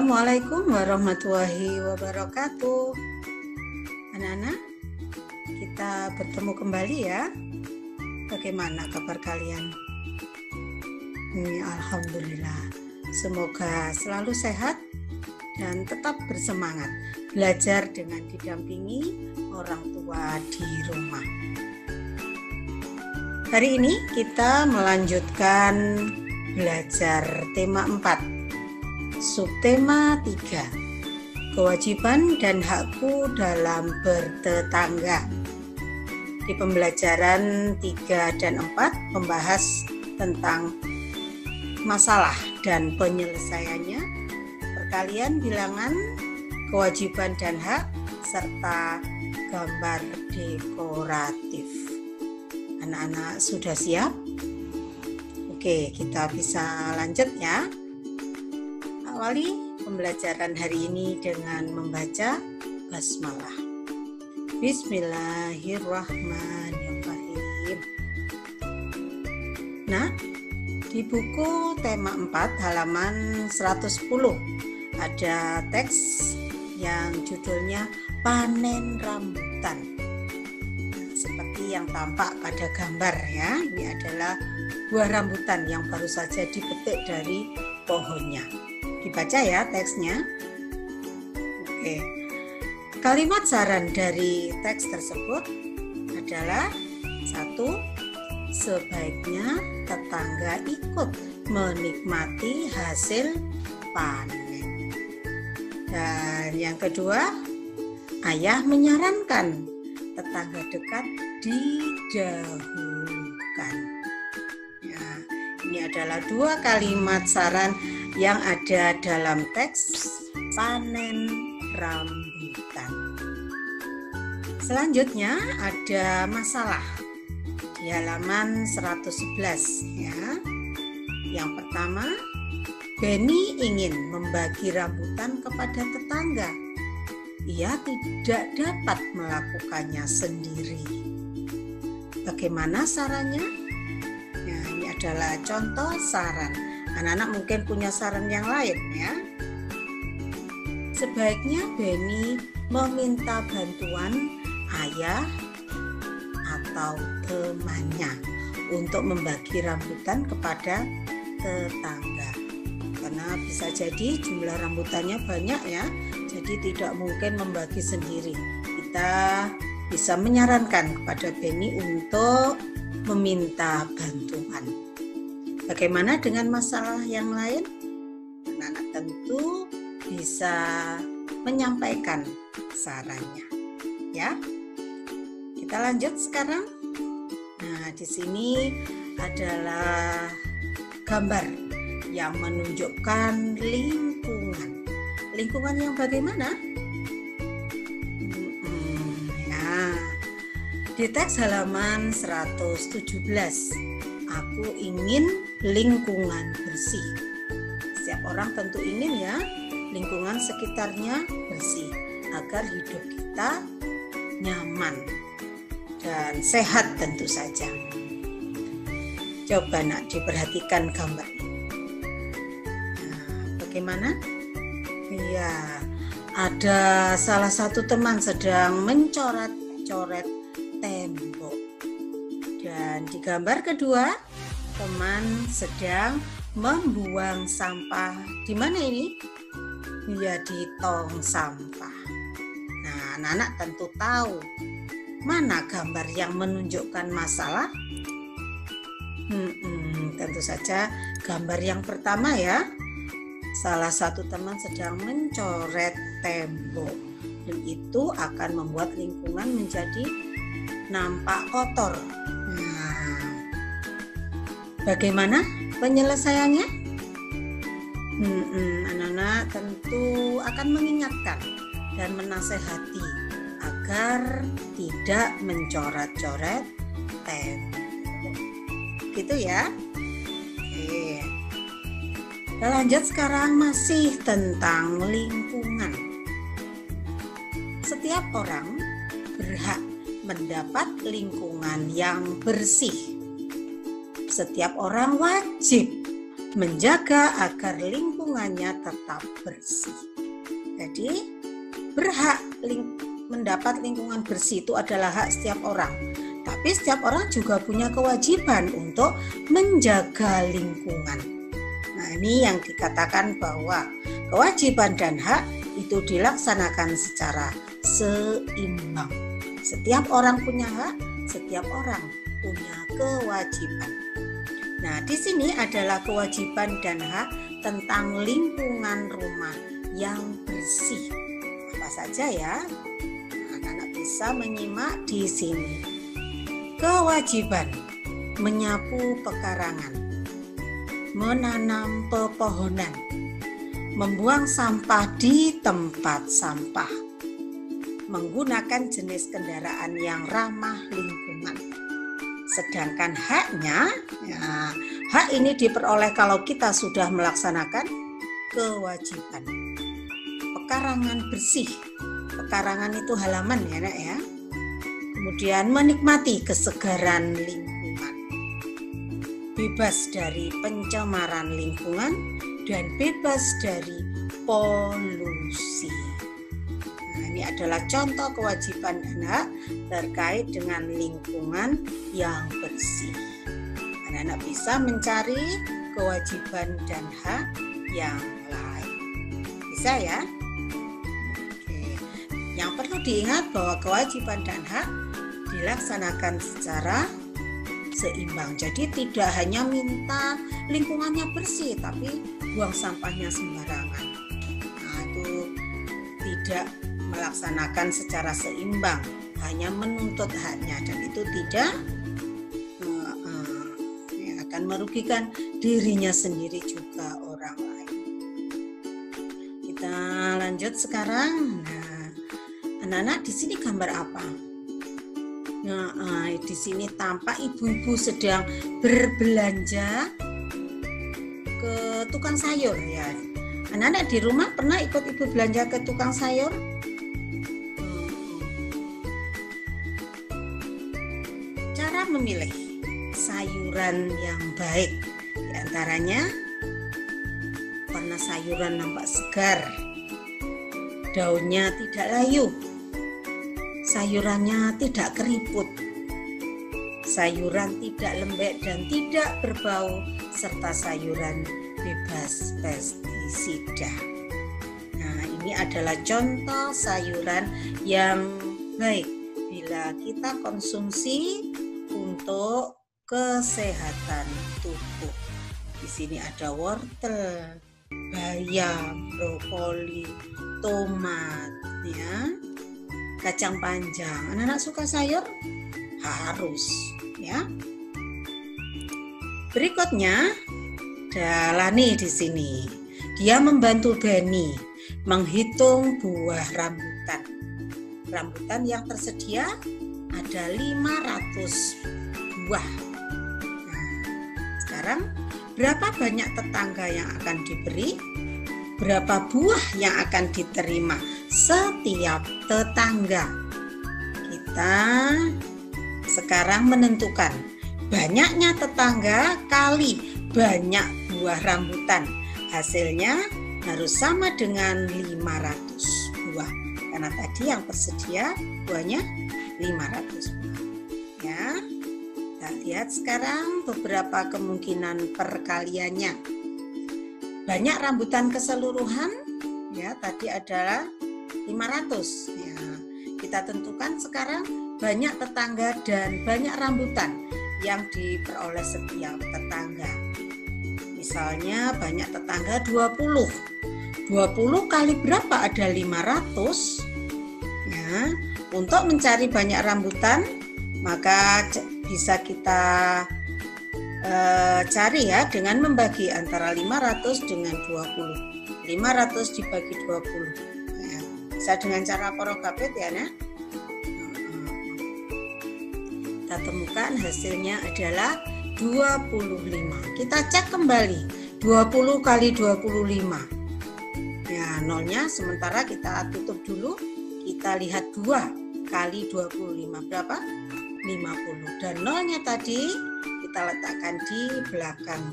Assalamualaikum warahmatullahi wabarakatuh. Anak-anak, kita bertemu kembali ya. Bagaimana kabar kalian? Alhamdulillah. Semoga selalu sehat dan tetap bersemangat belajar dengan didampingi orang tua di rumah. Hari ini kita melanjutkan belajar tema 4. Subtema 3, kewajiban dan hakku dalam bertetangga. Di pembelajaran 3 dan 4 membahas tentang masalah dan penyelesaiannya, perkalian bilangan, kewajiban dan hak, serta gambar dekoratif. Anak-anak sudah siap? Oke, kita bisa lanjut ya. Awali pembelajaran hari ini dengan membaca basmalah. Bismillahirrahmanirrahim. Nah, di buku tema 4 halaman 110 ada teks yang judulnya Panen Rambutan. Nah, seperti yang tampak pada gambar ya, ini adalah buah rambutan yang baru saja dipetik dari pohonnya. Dibaca ya teksnya. Oke. Kalimat saran dari teks tersebut adalah 1. Sebaiknya tetangga ikut menikmati hasil panen. Dan yang kedua, ayah menyarankan tetangga dekat didahulukan. Ya, ini adalah 2 kalimat saran yang ada dalam teks Panen Rambutan. Selanjutnya ada masalah di halaman 111 ya. Yang pertama, Benny ingin membagi rambutan kepada tetangga. Ia tidak dapat melakukannya sendiri. Bagaimana sarannya? Nah, ini adalah contoh saran. Anak-anak mungkin punya saran yang lain ya. Sebaiknya Benny meminta bantuan ayah atau temannya untuk membagi rambutan kepada tetangga. Karena bisa jadi jumlah rambutannya banyak ya, jadi tidak mungkin membagi sendiri. Kita bisa menyarankan kepada Benny untuk meminta bantuan. Bagaimana dengan masalah yang lain? Anak-anak tentu bisa menyampaikan sarannya. Ya, kita lanjut sekarang. Nah, di sini adalah gambar yang menunjukkan lingkungan. Lingkungan yang bagaimana? Ya, di teks halaman 117. Aku ingin lingkungan bersih. Setiap orang tentu ingin ya lingkungan sekitarnya bersih agar hidup kita nyaman dan sehat tentu saja. Coba nak diperhatikan gambar. Nah, bagaimana? Iya, ada salah satu teman sedang mencoret-coret tembok. Dan di gambar kedua, teman sedang membuang sampah. Di mana ini? Ya, di tong sampah. Nah, anak-anak tentu tahu mana gambar yang menunjukkan masalah. Tentu saja gambar yang pertama ya. Salah satu teman sedang mencoret tembok. Dan itu akan membuat lingkungan menjadi nampak kotor. Nah, bagaimana penyelesaiannya? Anak-anak tentu akan mengingatkan dan menasehati agar tidak mencoret-coret tembok. Gitu ya. Oke. Kita lanjut sekarang masih tentang lingkungan. Setiap orang berhak mendapat lingkungan yang bersih. Setiap orang wajib menjaga agar lingkungannya tetap bersih. Jadi berhak mendapat lingkungan bersih itu adalah hak setiap orang. Tapi setiap orang juga punya kewajiban untuk menjaga lingkungan. Nah, ini yang dikatakan bahwa kewajiban dan hak itu dilaksanakan secara seimbang. Setiap orang punya hak, setiap orang punya kewajiban. Nah, di sini adalah kewajiban dan hak tentang lingkungan rumah yang bersih. Apa saja ya? Anak-anak bisa menyimak di sini. Kewajiban menyapu pekarangan, menanam pepohonan, membuang sampah di tempat sampah, menggunakan jenis kendaraan yang ramah lingkungan. Sedangkan haknya, ya, hak ini diperoleh kalau kita sudah melaksanakan kewajiban. Pekarangan bersih, pekarangan itu halaman ya nak ya. Kemudian menikmati kesegaran lingkungan, bebas dari pencemaran lingkungan dan bebas dari polusi. Nah, ini adalah contoh kewajiban dan hak terkait dengan lingkungan yang bersih. Anak-anak bisa mencari kewajiban dan hak yang lain. Bisa ya? Oke. Yang perlu diingat bahwa kewajiban dan hak dilaksanakan secara seimbang. Jadi tidak hanya minta lingkungannya bersih, tapi buang sampahnya sembarangan. Nah, itu tidak melaksanakan secara seimbang, hanya menuntut haknya, dan itu tidak akan merugikan dirinya sendiri juga orang lain. Kita lanjut sekarang. Nah, anak-anak di sini gambar apa? Nah, di sini tampak ibu-ibu sedang berbelanja ke tukang sayur ya. Anak-anak di rumah pernah ikut ibu belanja ke tukang sayur? Cara memilih sayuran yang baik, di antaranya warna sayuran nampak segar, daunnya tidak layu, sayurannya tidak keriput, sayuran tidak lembek dan tidak berbau, serta sayuran bebas pestisida. Nah, ini adalah contoh sayuran yang baik bila kita konsumsi untuk kesehatan tubuh. Di sini ada wortel, bayam, brokoli, tomat, ya. Kacang panjang. Anak-anak suka sayur? Harus, ya. Berikutnya, ada Lani di sini. Dia membantu Beni menghitung buah rambutan. Rambutan yang tersedia ada 500 buah. Nah, sekarang berapa banyak tetangga yang akan diberi? Berapa buah yang akan diterima setiap tetangga? Kita sekarang menentukan banyaknya tetangga kali banyak buah rambutan. Hasilnya harus sama dengan 500 buah. Karena tadi yang tersedia buahnya 500 buah. Ya. Kita lihat sekarang beberapa kemungkinan perkaliannya. Banyak rambutan keseluruhan ya tadi adalah 500 ya. Kita tentukan sekarang banyak tetangga dan banyak rambutan yang diperoleh setiap tetangga. Misalnya banyak tetangga 20. 20 kali berapa ada 500 ya. Untuk mencari banyak rambutan maka bisa kita cari ya dengan membagi antara 500 dengan 20. 500 dibagi 20 ya. Bisa dengan cara porogapit ya nah. Kita temukan hasilnya adalah 25. Kita cek kembali 20 kali 25 ya, nolnya sementara kita tutup dulu. Kita lihat 2 kali 25 berapa? 50. Dan nolnya tadi kita letakkan di belakang.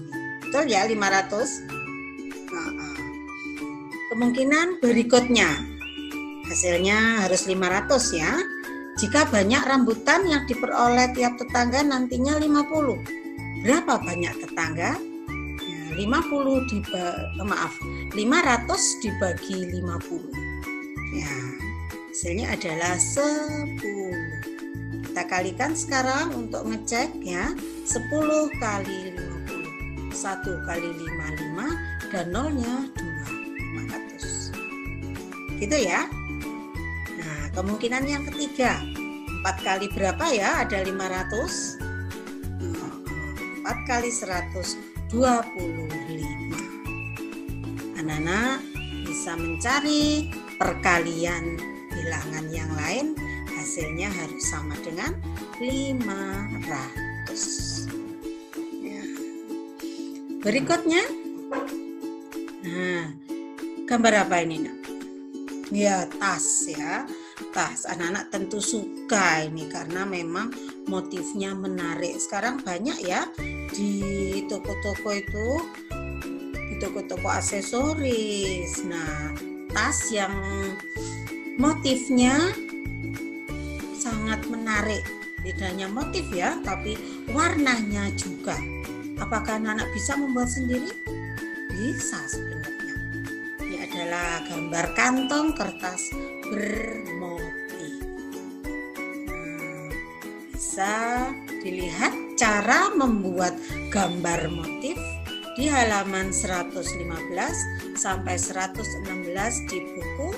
Betul ya 500? Nah, kemungkinan berikutnya hasilnya harus 500 ya. Jika banyak rambutan yang diperoleh tiap tetangga nantinya 50. Berapa banyak tetangga? Ya, 500 dibagi 50. Ya, hasilnya adalah 10. Kita kalikan sekarang untuk ngecek ya. 10 kali 50. 1 kali 5 dan nolnya 2. 500. Gitu ya. Nah, kemungkinan yang ketiga, 4 kali berapa ya? Ada 500. 4 kali 125. Anak-anak bisa mencari perkalian bilangan yang lain, hasilnya harus sama dengan 500. Ya. Berikutnya, nah, gambar apa ini, Nak? Ya, tas ya. Tas. Anak-anak tentu suka ini karena memang motifnya menarik. Sekarang banyak ya di toko-toko itu, di toko-toko aksesoris. Nah, tas yang motifnya sangat menarik. Tidak hanya motif ya, tapi warnanya juga. Apakah anak-anak bisa membuat sendiri? Bisa sebenarnya. Ini adalah gambar kantong kertas bermotif. Bisa dilihat cara membuat gambar motif di halaman 115 sampai 116 di buku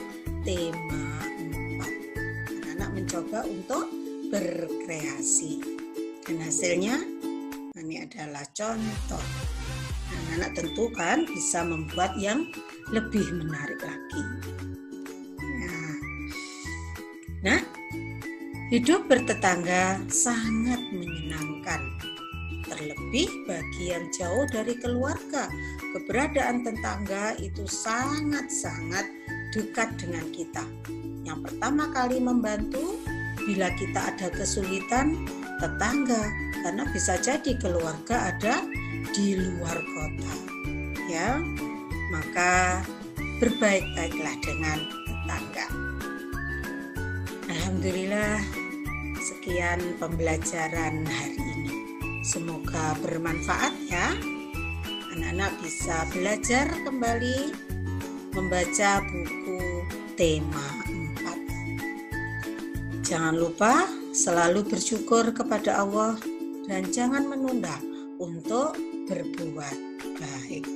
tema 4. Anak-anak mencoba untuk berkreasi. Dan hasilnya ini adalah contoh. Anak-anak tentu kan bisa membuat yang lebih menarik lagi. Nah, hidup bertetangga sangat menyenangkan. Terlebih bagi yang jauh dari keluarga, keberadaan tetangga itu sangat-sangat dekat dengan kita. Yang pertama kali membantu bila kita ada kesulitan, tetangga, karena bisa jadi keluarga ada di luar kota. Ya, maka berbaik-baiklah dengan tetangga. Alhamdulillah, sekian pembelajaran hari ini. Semoga bermanfaat ya. Anak-anak bisa belajar kembali membaca buku tema 4. Jangan lupa selalu bersyukur kepada Allah dan jangan menunda untuk berbuat baik.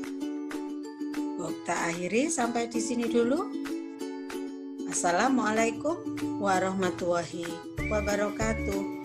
Kita akhiri sampai di sini dulu. Assalamualaikum warahmatullahi wabarakatuh.